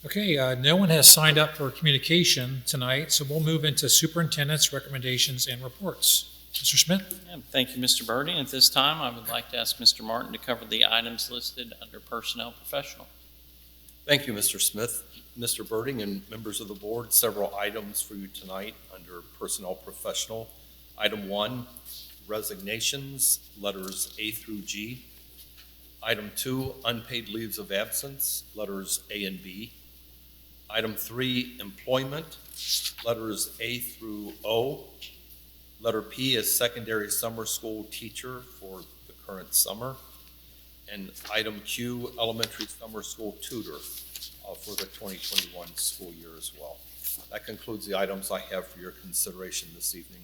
Okay, no one has signed up for communication tonight, so we'll move into superintendent's recommendations and reports. Mr. Smith? Yeah, thank you, Mr. Birding. At this time, I would like to ask Mr. Martin to cover the items listed under Personnel Professional. Thank you, Mr. Smith. Mr. Birding and members of the board, several items for you tonight under Personnel Professional. Item 1, resignations, letters A through G. Item 2, unpaid leaves of absence, letters A and B. Item 3, employment, letters A through O. Letter P is secondary summer school teacher for the current summer. And item Q, elementary summer school tutor for the 2021 school year as well. That concludes the items I have for your consideration this evening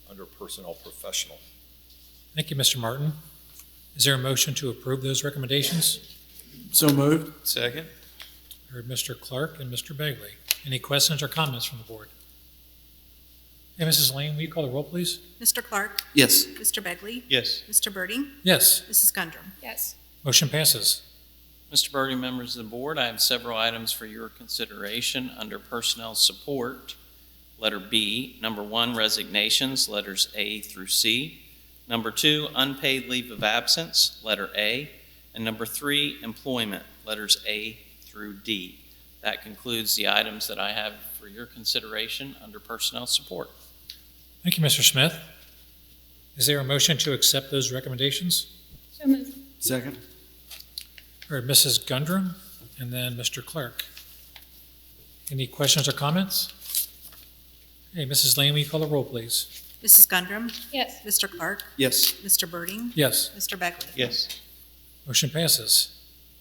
under Personnel Professional. Thank you, Mr. Martin. Is there a motion to approve those recommendations? So moved. Second. Heard Mr. Clark and Mr. Begley. Any questions or comments from the board? Hey, Mrs. Lane, will you call the roll, please? Mr. Clark? Yes. Mr. Begley? Yes. Mr. Birding? Yes, Mrs. Gundrum? Yes. motion passes. Mr. Birding, members of the board, I have several items for your consideration under Personnel Support. Letter B, number 1, resignations, letters A through C. Number 2, unpaid leave of absence, letter A. And number 3, employment, letters A through D. That concludes the items that I have for your consideration under Personnel Support. Thank you, Mr. Smith. Is there a motion to accept those recommendations? So moved. Second. Heard Mrs. Gundrum and then Mr. Clark. Any questions or comments? Hey, Mrs. Lane, will you call the roll, please? Mrs. Gundrum? Yes. Mr. Clark? Yes. Mr. Birding? Yes, Mr. Begley? Yes. motion passes.